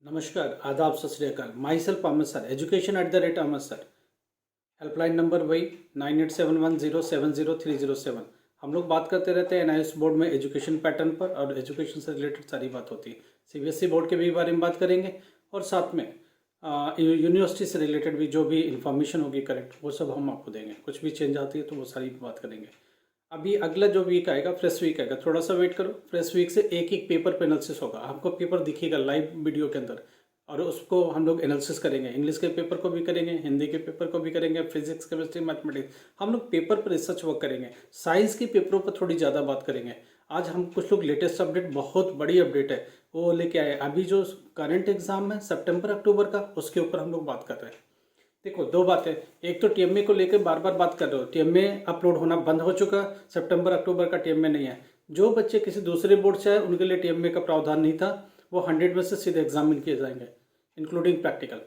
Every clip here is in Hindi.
नमस्कार, आदाब, सत श्री अकाल। माई सेल्फ अहमद सर, education@अहमद सर। हेल्पलाइन नंबर वही 9871070307। हम लोग बात करते रहते हैं एनआईएस बोर्ड में एजुकेशन पैटर्न पर, और एजुकेशन से रिलेटेड सारी बात होती है। सीबीएसई बोर्ड के भी बारे में बात करेंगे, और साथ में यूनिवर्सिटी से रिलेटेड भी जो भी इंफॉर्मेशन होगी करेक्ट, वो सब हम आपको देंगे। कुछ भी चेंज आती है तो वो सारी बात करेंगे। अभी अगला जो वीक आएगा फ्रेश वीक आएगा, थोड़ा सा वेट करो। फ्रेश वीक से एक एक पेपर पे एनालिसिस होगा, आपको पेपर दिखेगा लाइव वीडियो के अंदर, और उसको हम लोग एनालिसिस करेंगे। इंग्लिश के पेपर को भी करेंगे, हिंदी के पेपर को भी करेंगे, फिजिक्स केमिस्ट्री मैथमेटिक्स, हम लोग पेपर पर रिसर्च वर्क करेंगे। साइंस के पेपरों पर थोड़ी ज़्यादा बात करेंगे। आज हम कुछ लोग लेटेस्ट अपडेट, बहुत बड़ी अपडेट है वो लेके आए। अभी जो करंट एग्जाम है सितंबर अक्टूबर का, उसके ऊपर हम लोग बात कर रहे हैं। देखो, दो बातें। एक तो टीएमए को लेकर बार बार बात कर रहे हो, टीएमए अपलोड होना बंद हो चुका, सितंबर अक्टूबर का टीएमए नहीं है। जो बच्चे किसी दूसरे बोर्ड से आए उनके लिए टीएमए का प्रावधान नहीं था, वो 100 में से सीधे एग्जामिन किए जाएंगे, इंक्लूडिंग प्रैक्टिकल।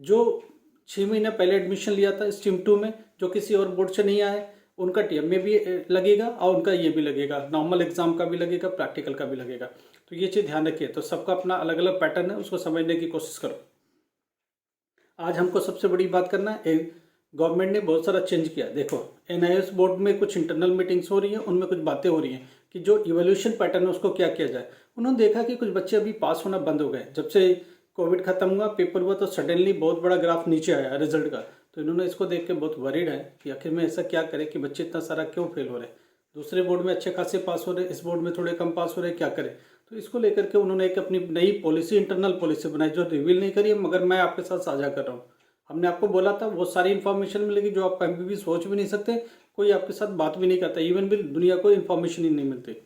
जो 6 महीने पहले एडमिशन लिया था स्ट्रीम 2 में, जो किसी और बोर्ड से नहीं आए, उनका टीएमए भी लगेगा और उनका ये भी लगेगा, नॉर्मल एग्जाम का भी लगेगा, प्रैक्टिकल का भी लगेगा। तो ये चीज़ ध्यान रखिए। तो सबका अपना अलग अलग पैटर्न है, उसको समझने की कोशिश करो। आज हमको सबसे बड़ी बात करना है, गवर्नमेंट ने बहुत सारा चेंज किया। देखो, एनआईएस बोर्ड में कुछ इंटरनल मीटिंग्स हो रही हैं, उनमें कुछ बातें हो रही हैं कि जो इवोल्यूशन पैटर्न है उसको क्या किया जाए। उन्होंने देखा कि कुछ बच्चे अभी पास होना बंद हो गए। जब से कोविड खत्म हुआ, पेपर हुआ, तो सडनली बहुत बड़ा ग्राफ नीचे आया रिजल्ट का। तो इन्होंने इसको देख के बहुत वरीड है कि आखिर में ऐसा क्या करे कि बच्चे इतना सारा क्यों फेल हो रहे हैं। दूसरे बोर्ड में अच्छे खासे पास हो रहे, इस बोर्ड में थोड़े कम पास हो रहे, क्या करें। तो इसको लेकर के उन्होंने एक अपनी नई पॉलिसी, इंटरनल पॉलिसी बनाई, जो रिवील नहीं करी है, मगर मैं आपके साथ साझा कर रहा हूँ। हमने आपको बोला था वो सारी इन्फॉर्मेशन मिलेगी जो आप कभी भी सोच भी नहीं सकते, कोई आपके साथ बात भी नहीं करता, इवन भी दुनिया को इन्फॉर्मेशन ही नहीं मिलती।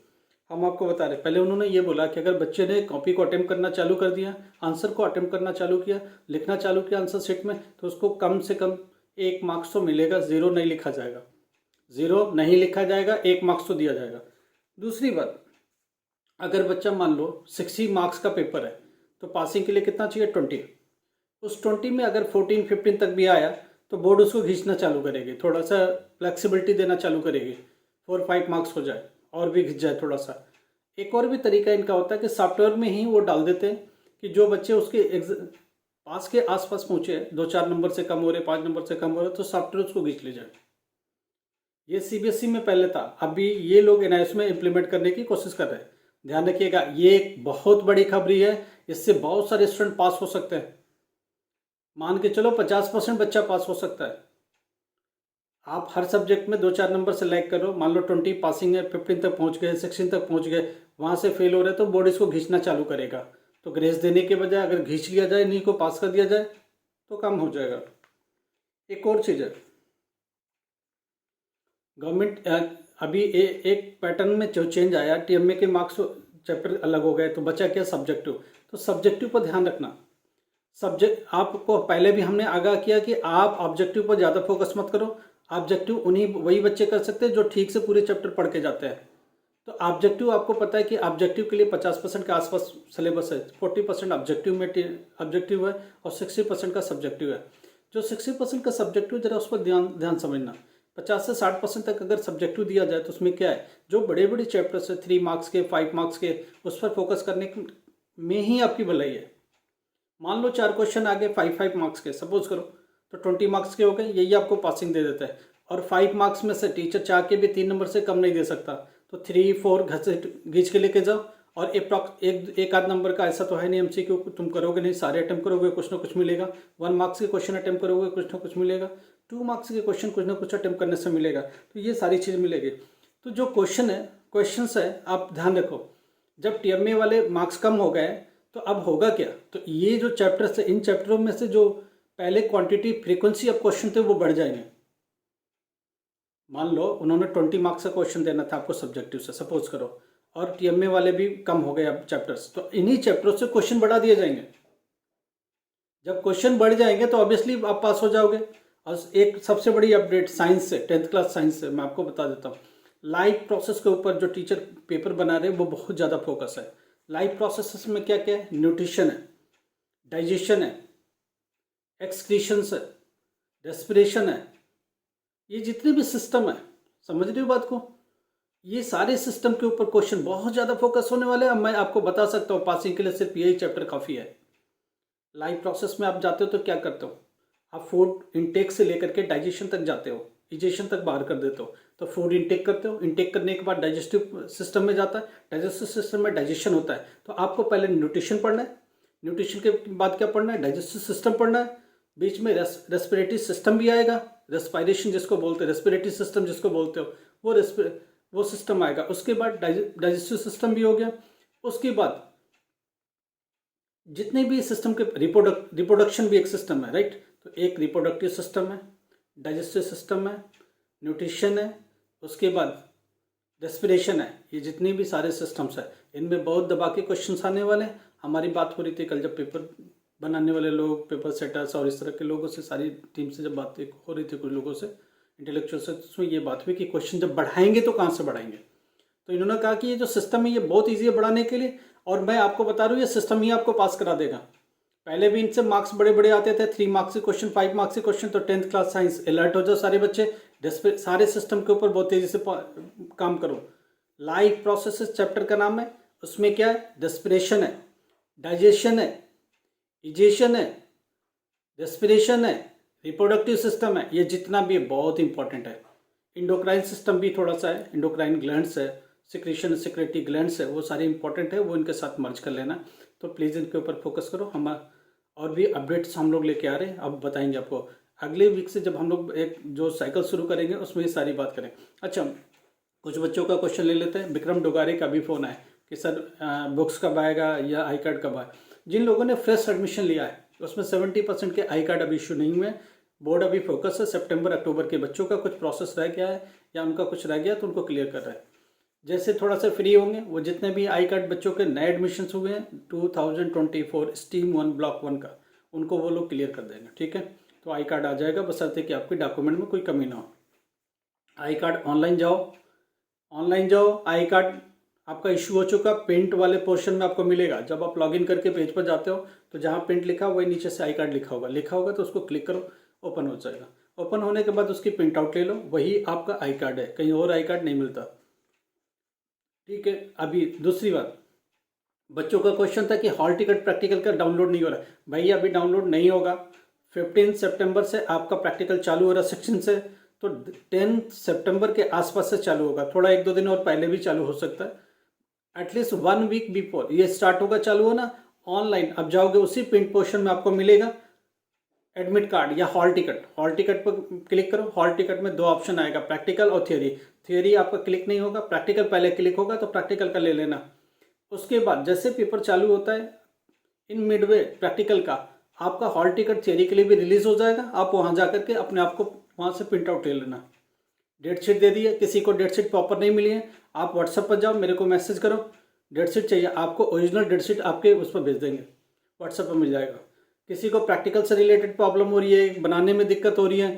हम आपको बता रहे। पहले उन्होंने ये बोला कि अगर बच्चे ने कॉपी को अटेम्प्ट करना चालू कर दिया, आंसर को अटेम्प्ट करना चालू किया, लिखना चालू किया आंसर शीट में, तो उसको कम से कम 1 मार्क्स तो मिलेगा, ज़ीरो नहीं लिखा जाएगा। ज़ीरो नहीं लिखा जाएगा, 1 मार्क्स तो दिया जाएगा। दूसरी बात, अगर बच्चा मान लो 60 मार्क्स का पेपर है, तो पासिंग के लिए कितना चाहिए, 20। उस 20 में अगर 14-15 तक भी आया तो बोर्ड उसको खींचना चालू करेगी, थोड़ा सा फ्लेक्सिबिलिटी देना चालू करेगी, 4-5 मार्क्स हो जाए और भी खींच जाए थोड़ा सा। एक और भी तरीका इनका होता है कि सॉफ्टवेयर में ही वो डाल देते हैं कि जो बच्चे उसके पास के आसपास पहुंचे, 2-4 नंबर से कम हो रहे, 5 नंबर से कम हो रहे, तो सॉफ्टवेयर उसको खींच ले जाए। ये सीबीएसई में पहले था, अभी ये लोग एनआईएस में इम्प्लीमेंट करने की कोशिश कर रहे हैं। ध्यान रखिएगा, ये एक बहुत बड़ी खबरी है, इससे बहुत सारे स्टूडेंट पास हो सकते हैं। मान के चलो 50% बच्चा पास हो सकता है। आप हर सब्जेक्ट में 2-4 नंबर से लैग करो, मान लो 20 पासिंग है, 15 तक पहुंच गए, 16 तक पहुंच गए, वहां से फेल हो रहे तो बोर्ड इसको खींचना चालू करेगा। तो ग्रेस देने के बजाय अगर खींच लिया जाए, इन्हीं को पास कर दिया जाए, तो काम हो जाएगा। एक और चीज़ है, गवर्नमेंट अभी एक पैटर्न में जो चेंज आया, टीएमए के मार्क्स चैप्टर अलग हो गए, तो बचा क्या, सब्जेक्टिव। तो सब्जेक्टिव पर ध्यान रखना। सब्जेक्ट आपको पहले भी हमने आगाह किया कि आप ऑब्जेक्टिव पर ज़्यादा फोकस मत करो। ऑब्जेक्टिव वही बच्चे कर सकते हैं जो ठीक से पूरे चैप्टर पढ़ के जाते हैं। तो ऑब्जेक्टिव आपको पता है कि ऑब्जेक्टिव के लिए 50% के आसपास सिलेबस है, 40% ऑब्जेक्टिव में ऑब्जेक्टिव है, और 60% का सब्जेक्टिव है। जो 60% का सब्जेक्टिव, जरा उस पर ध्यान ध्यान समझना। 50 से 60% तक अगर सब्जेक्टिव दिया जाए तो उसमें क्या है, जो बड़े बड़े चैप्टर्स है 3 मार्क्स के, 5 मार्क्स के, उस पर फोकस करने में ही आपकी भलाई है। मान लो 4 क्वेश्चन आ गए 5-5 मार्क्स के, सपोज करो, तो 20 मार्क्स के हो गए, यही आपको पासिंग दे देता है। और 5 मार्क्स में से टीचर चाह के भी 3 नंबर से कम नहीं दे सकता, तो 3-4 घींच के लेके जाओ। और एक आध नंबर का ऐसा तो है नहीं, एमसीक्यू तुम करोगे नहीं, सारे अटेम्प्ट करोगे, कुछ ना कुछ मिलेगा। 1 मार्क्स के क्वेश्चन अटेम्प्ट करोगे, कुछ ना कुछ मिलेगा। 2 मार्क्स के क्वेश्चन कुछ ना कुछ अटेम्प्ट करने से मिलेगा। तो ये सारी चीज़ मिलेगी। तो जो क्वेश्चंस है आप ध्यान रखो। जब टीएमए वाले मार्क्स कम हो गए तो अब होगा क्या, तो ये जो चैप्टर्स है, इन चैप्टरों में से जो पहले क्वांटिटी फ्रीक्वेंसी ऑफ क्वेश्चन थे वो बढ़ जाएंगे। मान लो उन्होंने 20 मार्क्स का क्वेश्चन देना था आपको सब्जेक्टिव से, सपोज करो, और टीएमए वाले भी कम हो गए अब चैप्टर्स, तो इन्हीं चैप्टरों से क्वेश्चन बढ़ा दिए जाएंगे। जब क्वेश्चन बढ़ जाएंगे तो ऑब्वियसली आप पास हो जाओगे। और एक सबसे बड़ी अपडेट साइंस से, 10th क्लास साइंस से मैं आपको बता देता हूँ। लाइव प्रोसेस के ऊपर जो टीचर पेपर बना रहे हैं वो बहुत ज़्यादा फोकस है। लाइव प्रोसेस में क्या क्या है, न्यूट्रिशन है, डाइजेशन है, एक्सक्रीशंस है, रेस्पिरेशन है, ये जितने भी सिस्टम है, समझ रहे हो बात को, ये सारे सिस्टम के ऊपर क्वेश्चन बहुत ज़्यादा फोकस होने वाले हैं। अब मैं आपको बता सकता हूँ पासिंग के लिए सिर्फ यही चैप्टर काफ़ी है। लाइफ प्रोसेस में आप जाते हो तो क्या करते हो, आप फूड इनटेक से लेकर के डाइजेशन तक जाते हो, इजेशन तक बाहर कर देते हो। तो फूड इनटेक करते हो, इनटेक करने के बाद डाइजेस्टिव सिस्टम में जाता है, डाइजेस्टिव सिस्टम में डाइजेशन होता है। तो आपको पहले न्यूट्रिशन पढ़ना है, न्यूट्रिशन के बाद क्या पढ़ना है, डाइजेस्टिव सिस्टम पढ़ना है, बीच में रेस्पिरेटरी सिस्टम भी आएगा, रेस्पिरेशन जिसको बोलते हैं, रेस्पिरेटरी सिस्टम जिसको बोलते हो, वो सिस्टम आएगा। उसके बाद डाइजेस्टिव सिस्टम भी हो गया। उसके बाद जितने भी सिस्टम के रिप्रोडक्शन भी एक सिस्टम है, राइट। तो एक रिप्रोडक्टिव सिस्टम है, डाइजेस्टिव सिस्टम है, न्यूट्रिशन है, उसके बाद रेस्पिरेशन है। ये जितने भी सारे सिस्टम्स हैं इनमें बहुत दबा के क्वेश्चंस आने वाले हैं। हमारी बात हो रही थी कल, जब पेपर बनाने वाले लोग, पेपर सेटर्स और इस तरह के लोगों से, सारी टीम से जब बात हो रही थी कुछ लोगों से, इंटेलेक्चुअल से, उसमें ये बात हुई कि क्वेश्चन जब बढ़ाएंगे तो कहाँ से बढ़ाएंगे। तो इन्होंने कहा कि ये जो सिस्टम है ये बहुत ईजी है बढ़ाने के लिए, और मैं आपको बता रहा हूँ ये सिस्टम ही आपको पास करा देगा। पहले भी इनसे मार्क्स बड़े बड़े आते थे, 3 मार्क्स के क्वेश्चन, 5 मार्क्स के क्वेश्चन। तो 10th क्लास साइंस अलर्ट हो जाओ सारे बच्चे, सारे सिस्टम के ऊपर बहुत तेजी से काम करो। लाइफ प्रोसेसेस चैप्टर का नाम है, उसमें क्या है, रेस्पिरेशन है, डाइजेशन है, इजेशन है, रेस्पिरेशन है, रिप्रोडक्टिव सिस्टम है, ये जितना भी है बहुत इंपॉर्टेंट है। इंडोक्राइन सिस्टम भी थोड़ा सा है, इंडोक्राइन ग्लैंड्स है, सिक्रेशन सिक्रेटरी ग्लैंड्स है, वो सारे इंपॉर्टेंट है, वो इनके साथ मर्ज कर लेना। तो प्लीज़ इनके ऊपर फोकस करो। हम और भी अपडेट्स हम लोग लेके आ रहे हैं, अब बताएंगे आपको अगले वीक से, जब हम लोग एक जो साइकिल शुरू करेंगे उसमें ये सारी बात करें। अच्छा, कुछ बच्चों का क्वेश्चन ले लेते हैं। विक्रम डोगारे का भी फ़ोन आया कि सर बुक्स कब आएगा या आई कार्ड कब आए। जिन लोगों ने फ्रेश एडमिशन लिया है उसमें 70% के आई कार्ड अभी इशू नहीं हुए। बोर्ड अभी फोकस है सितंबर अक्टूबर के बच्चों का कुछ प्रोसेस रह गया है या उनका कुछ रह गया तो उनको क्लियर कर रहा है। जैसे थोड़ा सा फ्री होंगे वो जितने भी आई कार्ड बच्चों के नए एडमिशन हुए हैं 2024 स्ट्रीम 1 ब्लॉक 1 का, उनको वो लोग क्लियर कर देंगे, ठीक है। तो आई कार्ड आ जाएगा, बशर्ते कि आपके डॉक्यूमेंट में कोई कमी ना हो। आई कार्ड ऑनलाइन जाओ, आई कार्ड आपका इशू हो चुका, प्रिंट वाले पोर्शन में आपको मिलेगा। जब आप लॉगिन करके पेज पर जाते हो तो जहाँ प्रिंट लिखा वही नीचे से आई कार्ड लिखा होगा तो उसको क्लिक करो, ओपन हो जाएगा। ओपन होने के बाद उसकी प्रिंट आउट ले लो, वही आपका आई कार्ड है, कहीं और आई कार्ड नहीं मिलता, ठीक है। अभी दूसरी बात, बच्चों का क्वेश्चन था कि हॉल टिकट प्रैक्टिकल का डाउनलोड नहीं हो रहा है। भाई अभी डाउनलोड नहीं होगा, 15 सितंबर से आपका प्रैक्टिकल चालू हो रहा है सेक्शन से, तो 10 सितंबर के आसपास से चालू होगा। थोड़ा 1-2 दिन और पहले भी चालू हो सकता है, एटलीस्ट 1 वीक बिफोर ये स्टार्ट होगा चालू होना। ऑनलाइन अब जाओगे उसी प्रिंट पोर्शन में आपको मिलेगा एडमिट कार्ड या हॉल टिकट पर क्लिक करो। हॉल टिकट में 2 ऑप्शन आएगा, प्रैक्टिकल और थियोरी आपका क्लिक नहीं होगा, प्रैक्टिकल पहले क्लिक होगा, तो प्रैक्टिकल का ले लेना। उसके बाद जैसे पेपर चालू होता है इन मिडवे प्रैक्टिकल का, आपका हॉल टिकट थियोरी के लिए भी रिलीज हो जाएगा। आप वहाँ जा करके अपने आप को वहाँ से प्रिंट आउट ले लेना। डेट शीट दे दी है, किसी को डेट शीट प्रॉपर नहीं मिली है, आप व्हाट्सएप पर जाओ, मेरे को मैसेज करो, डेट शीट चाहिए आपको, ओरिजिनल डेट शीट आपके उस पर भेज देंगे, व्हाट्सएप पर मिल जाएगा। किसी को प्रैक्टिकल से रिलेटेड प्रॉब्लम हो रही है, बनाने में दिक्कत हो रही है,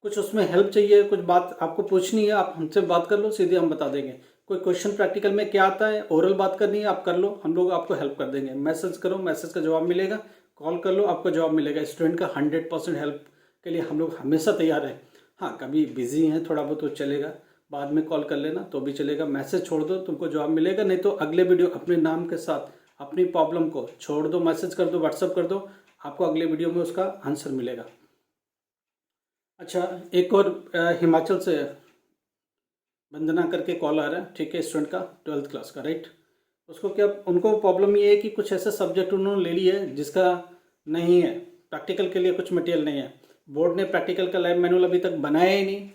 कुछ उसमें हेल्प चाहिए, कुछ बात आपको पूछनी है, आप हमसे बात कर लो, सीधे हम बता देंगे। कोई क्वेश्चन प्रैक्टिकल में क्या आता है, ओरल बात करनी है, आप कर लो, हम लोग आपको हेल्प कर देंगे। मैसेज करो, मैसेज का जवाब मिलेगा, कॉल कर लो, आपको जवाब मिलेगा। स्टूडेंट का 100% हेल्प के लिए हम लोग हमेशा तैयार हैं। हाँ, कभी बिजी हैं थोड़ा बहुत तो चलेगा, बाद में कॉल कर लेना तो भी चलेगा, मैसेज छोड़ दो, तुमको जवाब मिलेगा। नहीं तो अगले वीडियो अपने नाम के साथ अपनी प्रॉब्लम को छोड़ दो, मैसेज कर दो, व्हाट्सअप कर दो, आपको अगले वीडियो में उसका आंसर मिलेगा। अच्छा, एक और हिमाचल से वंदना करके कॉल आ रहा है, ठीक है, स्टूडेंट का 12th क्लास का, राइट। उसको क्या, उनको प्रॉब्लम ये है कि कुछ ऐसा सब्जेक्ट उन्होंने ले लिया है जिसका नहीं है, प्रैक्टिकल के लिए कुछ मटेरियल नहीं है, बोर्ड ने प्रैक्टिकल का लैब मैनुअल अभी तक बनाया ही नहीं,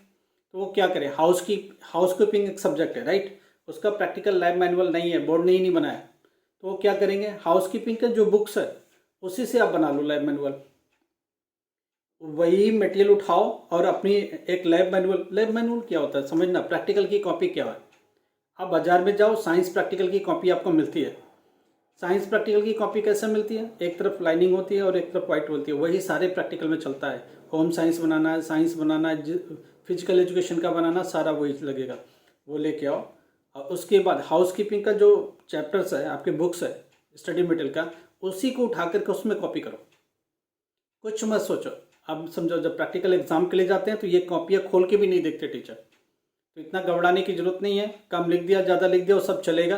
तो वो क्या करें। हाउसकीपिंग एक सब्जेक्ट है, राइट, उसका प्रैक्टिकल लैब मैनुअल नहीं है, बोर्ड ने ही नहीं बनाया, तो वो क्या करेंगे, हाउसकीपिंग के जो बुक्स है उसी से आप बना लो लैब मैनुअल, वही मटेरियल उठाओ और अपनी एक लैब मैनुअल क्या होता है समझना, प्रैक्टिकल की कॉपी क्या है। आप बाजार में जाओ, साइंस प्रैक्टिकल की कॉपी आपको मिलती है। साइंस प्रैक्टिकल की कॉपी कैसे मिलती है, एक तरफ लाइनिंग होती है और एक तरफ वाइट होती है, वही सारे प्रैक्टिकल में चलता है। होम साइंस बनाना है, साइंस बनाना है, फिजिकल एजुकेशन का बनाना, सारा वही लगेगा, वो लेके आओ। और उसके बाद हाउसकीपिंग का जो चैप्टर्स है, आपके बुक्स है स्टडी मटेरियल का, उसी को उठा करके उसमें कॉपी करो, कुछ मत सोचो। अब समझो, जब प्रैक्टिकल एग्जाम के लिए जाते हैं तो ये कॉपियाँ खोल के भी नहीं देखते टीचर, तो इतना घबराने की जरूरत नहीं है। कम लिख दिया, ज़्यादा लिख दिया, वो सब चलेगा।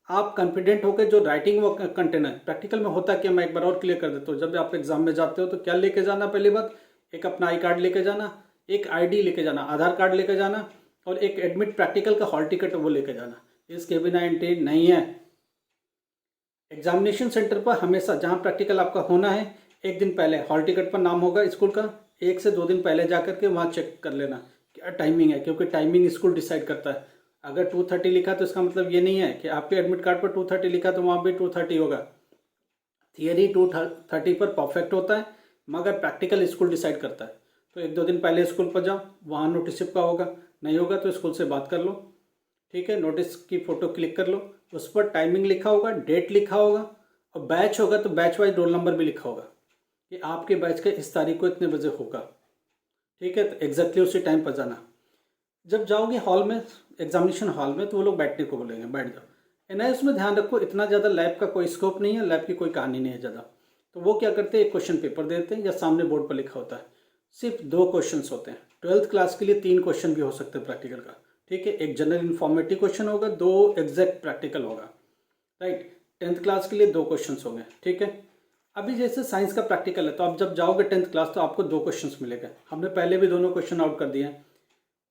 आप कॉन्फिडेंट होकर जो राइटिंग वो कंटेंट है, प्रैक्टिकल में होता है कि मैं एक बार और क्लियर कर देता हूँ, जब आप एग्जाम में जाते हो तो क्या लेके जाना, पहली बात एक अपना आई कार्ड लेके जाना, एक आईडी लेके जाना, आधार कार्ड लेके जाना, और एक एडमिट प्रैक्टिकल का हॉल टिकट वो लेके जाना। इसके बिना एंट्री नहीं है। एग्जामिनेशन सेंटर पर हमेशा जहाँ प्रैक्टिकल आपका होना है, एक दिन पहले हॉल टिकट पर नाम होगा स्कूल का, 1 से 2 दिन पहले जा करके वहाँ चेक कर लेना क्या टाइमिंग है, क्योंकि टाइमिंग स्कूल डिसाइड करता है। अगर 2:30 लिखा तो इसका मतलब ये नहीं है कि आपके एडमिट कार्ड पर 2:30 लिखा तो वहाँ भी 2:30 होगा। थियरी 2:30 पर परफेक्ट होता है, मगर प्रैक्टिकल स्कूल डिसाइड करता है। तो 1-2 दिन पहले स्कूल पर जाओ, वहाँ नोटिस चिपका होगा, नहीं होगा तो स्कूल से बात कर लो, ठीक है। नोटिस की फ़ोटो क्लिक कर लो, उस पर टाइमिंग लिखा होगा, डेट लिखा होगा, और बैच होगा तो बैच वाइज रोल नंबर भी लिखा होगा कि आपके बैच का इस तारीख को इतने बजे होगा, ठीक है। तो एग्जैक्टली उसी टाइम पर जाना। जब जाओगे हॉल में, एग्जामिनेशन हॉल में, तो वो लोग बैठने को बोलेंगे, बैठ जाओ। एनआईएस में ध्यान रखो, इतना ज़्यादा लैब का कोई स्कोप नहीं है, लैब की कोई कहानी नहीं है ज़्यादा। तो वो क्या करते हैं, एक क्वेश्चन पेपर देते हैं या सामने बोर्ड पर लिखा होता है, सिर्फ 2 क्वेश्चन होते हैं। 12th क्लास के लिए 3 क्वेश्चन भी हो सकते हैं प्रैक्टिकल का, ठीक है। एक जनरल इन्फॉर्मेटिव क्वेश्चन होगा, 2 एग्जैक्ट प्रैक्टिकल होगा, राइट। 10th क्लास के लिए 2 क्वेश्चन होंगे, ठीक है। अभी जैसे साइंस का प्रैक्टिकल है, तो आप जब जाओगे 10th क्लास तो आपको 2 क्वेश्चन मिलेगा। हमने पहले भी दोनों क्वेश्चन आउट कर दिए हैं।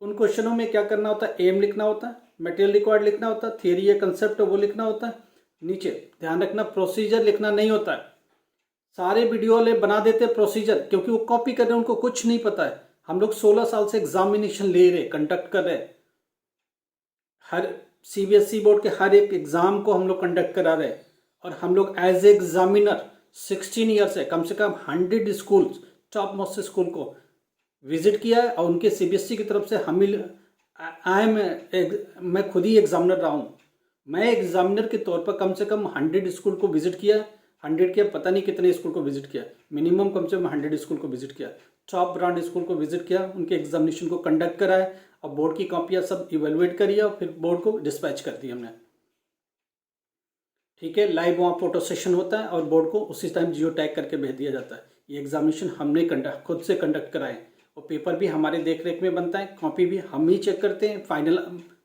उन क्वेश्चनों में क्या करना होता है, एम लिखना होता है, मटेरियल रिक्वायर्ड लिखना होता है, थियरी या कंसेप्ट है वो लिखना होता है। नीचे ध्यान रखना, प्रोसीजर लिखना नहीं होता है। सारे वीडियो वाले बना देते हैं प्रोसीजर, क्योंकि वो कॉपी कर रहे हैं, उनको कुछ नहीं पता है। हम लोग 16 साल से एग्जामिनेशन ले रहे, कंडक्ट कर रहे, हर सीबीएसई बोर्ड के हर एक एग्जाम को हम लोग कंडक्ट करा रहे हैं, और हम लोग एज एग्जामिनर 16 ईयर से कम 100 स्कूल, टॉप मोस्ट स्कूल को विजिट किया है, और उनके सीबीएसई की तरफ से हम मैं खुद ही एग्जामिनर रहा हूँ। मैं एग्जामिनर के तौर पर कम से कम 100 स्कूल को विजिट किया, 100 के पता नहीं कितने स्कूल को विजिट किया, मिनिमम कम से कम 100 स्कूल को विजिट किया, टॉप ब्रांड स्कूल को विजिट किया, उनके एग्जामिनेशन को कंडक्ट कराया, और बोर्ड की कॉपियाँ सब इवेलुएट करी और फिर बोर्ड को डिस्पैच कर दी हमने, ठीक है। लाइव वहाँ फोटो सेशन होता है और बोर्ड को उसी टाइम जियो टैग करके भेज दिया जाता है। ये एग्जामिनेशन हमने खुद से कंडक्ट कराए, और पेपर भी हमारे देख रेख में बनता है, कॉपी भी हम ही चेक करते हैं, फाइनल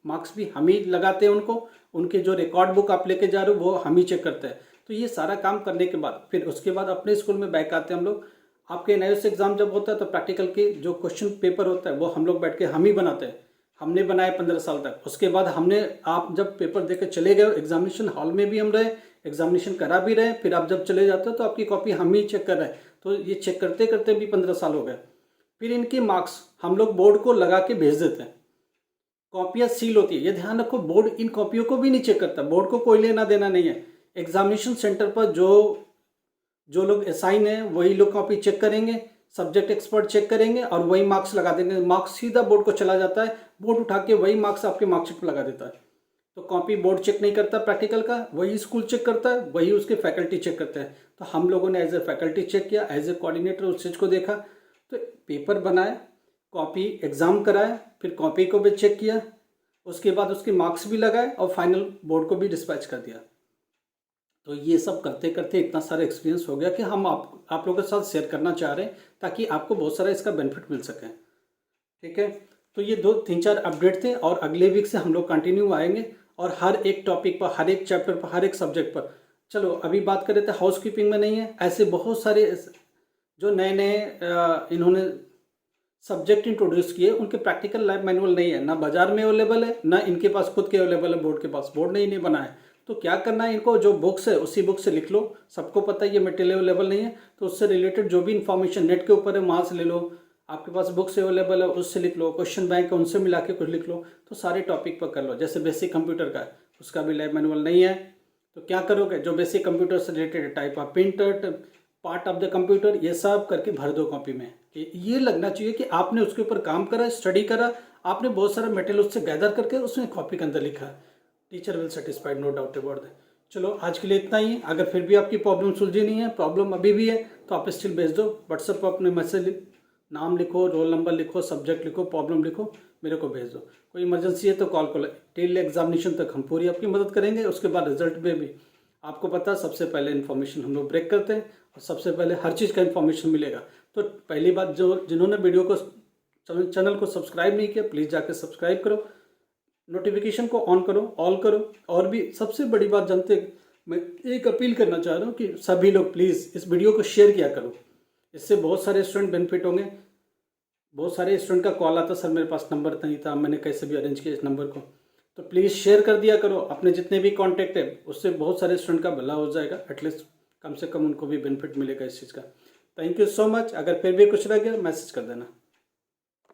मार्क्स भी हम ही लगाते हैं उनको, उनके जो रिकॉर्ड बुक आप लेके जा रहे हो वो हम ही चेक करते हैं। तो ये सारा काम करने के बाद फिर उसके बाद अपने स्कूल में बैक आते हैं हम लोग। आपके एनआईएस एग्जाम जब होता है तो प्रैक्टिकल के जो क्वेश्चन पेपर होता है वो हम लोग बैठ के हम ही बनाते हैं, हमने बनाए 15 साल तक। उसके बाद आप जब पेपर देकर चले गए, एग्जामिनेशन हॉल में भी हम रहे, एग्जामिनेशन करा भी रहे, फिर आप जब चले जाते हो तो आपकी कॉपी हम ही चेक कर रहे हैं। तो ये चेक करते करते भी 15 साल हो गए। फिर इनके मार्क्स हम लोग बोर्ड को लगा के भेज देते हैं, कॉपियाँ सील होती है। ये ध्यान रखो, बोर्ड इन कॉपियों को भी नहीं चेक करता, बोर्ड को कोई लेना देना नहीं है। एग्जामिनेशन सेंटर पर जो लोग असाइन है वही लोग कॉपी चेक करेंगे, सब्जेक्ट एक्सपर्ट चेक करेंगे और वही मार्क्स लगा देंगे। मार्क्स सीधा बोर्ड को चला जाता है, बोर्ड उठा के वही मार्क्स आपके मार्कशीट पर लगा देता है। तो कॉपी बोर्ड चेक नहीं करता प्रैक्टिकल का, वही स्कूल चेक करता है, वही उसके फैकल्टी चेक करते हैं। तो हम लोगों ने एज ए फैकल्टी चेक किया, एज ए कोऑर्डिनेटर उस चीज़ को देखा, तो पेपर बनाए, कॉपी एग्ज़ाम कराए, फिर कॉपी को भी चेक किया, उसके बाद उसके मार्क्स भी लगाए और फाइनल बोर्ड को भी डिस्पैच कर दिया। तो ये सब करते करते इतना सारा एक्सपीरियंस हो गया कि हम आप लोगों के साथ शेयर करना चाह रहे हैं, ताकि आपको बहुत सारा इसका बेनिफिट मिल सके, ठीक है। तो ये 2-3-4 अपडेट थे, और अगले वीक से हम लोग कंटिन्यू आएंगे, और हर एक टॉपिक पर, हर एक चैप्टर पर, हर एक सब्जेक्ट पर। चलो अभी बात कर रहे थे हाउस कीपिंग में नहीं है, ऐसे बहुत सारे जो नए नए इन्होंने सब्जेक्ट इंट्रोड्यूस किए, उनके प्रैक्टिकल लैब मैनुअल नहीं है, ना बाजार में अवेलेबल है, ना इनके पास खुद के अवेलेबल है, बोर्ड के पास, बोर्ड ने ही नहीं बनाया। तो क्या करना है, इनको जो बुक्स है उसी बुक से लिख लो। सबको पता है ये मटेरियल अवेलेबल नहीं है, तो उससे रिलेटेड जो भी इन्फॉर्मेशन नेट के ऊपर है वहाँ से ले लो, आपके पास बुक्स अवेलेबल है उससे लिख लो, क्वेश्चन बैंक है उनसे मिला के कुछ लिख लो, तो सारे टॉपिक पर कर लो। जैसे बेसिक कंप्यूटर का है, उसका भी लैब मैनुअल नहीं है, तो क्या करोगे, जो बेसिक कंप्यूटर से related type of printer, part of the computer, ये सब करके भर दो कॉपी में। ये लगना चाहिए कि आपने उसके ऊपर काम करा, स्टडी करा, आपने बहुत सारा मटेरियल उससे गैदर करके उसने कॉपी के अंदर लिखा है। Teacher will satisfied, no doubt about that. चलो आज के लिए इतना ही। अगर फिर भी आपकी प्रॉब्लम सुलझी नहीं है, प्रॉब्लम अभी भी है, तो आप स्टिल भेज दो व्हाट्सएप पर, अपने मैसेज, नाम लिखो, रोल नंबर लिखो, सब्जेक्ट लिखो, प्रॉब्लम लिखो, मेरे को भेज दो। कोई इमरजेंसी है तो कॉल करो। टिल एग्जामिनेशन तक हम पूरी आपकी मदद करेंगे, उसके बाद रिजल्ट में भी आपको पता है सबसे पहले इन्फॉर्मेशन हम लोग ब्रेक करते हैं, और सबसे पहले हर चीज़ का इन्फॉर्मेशन मिलेगा। तो पहली बात, जिन्होंने वीडियो को, चैनल को सब्सक्राइब नहीं किया, प्लीज़ जाकर सब्सक्राइब करो, नोटिफिकेशन को ऑन करो, ऑल करो। और भी सबसे बड़ी बात जानते, मैं एक अपील करना चाह रहा हूँ कि सभी लोग प्लीज़ इस वीडियो को शेयर किया करो। इससे बहुत सारे स्टूडेंट बेनिफिट होंगे। बहुत सारे स्टूडेंट का कॉल आता, सर मेरे पास नंबर नहीं था, मैंने कैसे भी अरेंज किया इस नंबर को। तो प्लीज़ शेयर कर दिया करो अपने जितने भी कॉन्टैक्ट है, उससे बहुत सारे स्टूडेंट का भला हो जाएगा। एटलीस्ट कम से कम उनको भी बेनिफिट मिलेगा इस चीज़ का। Thank you so much. अगर फिर भी कुछ रह गया मैसेज कर देना।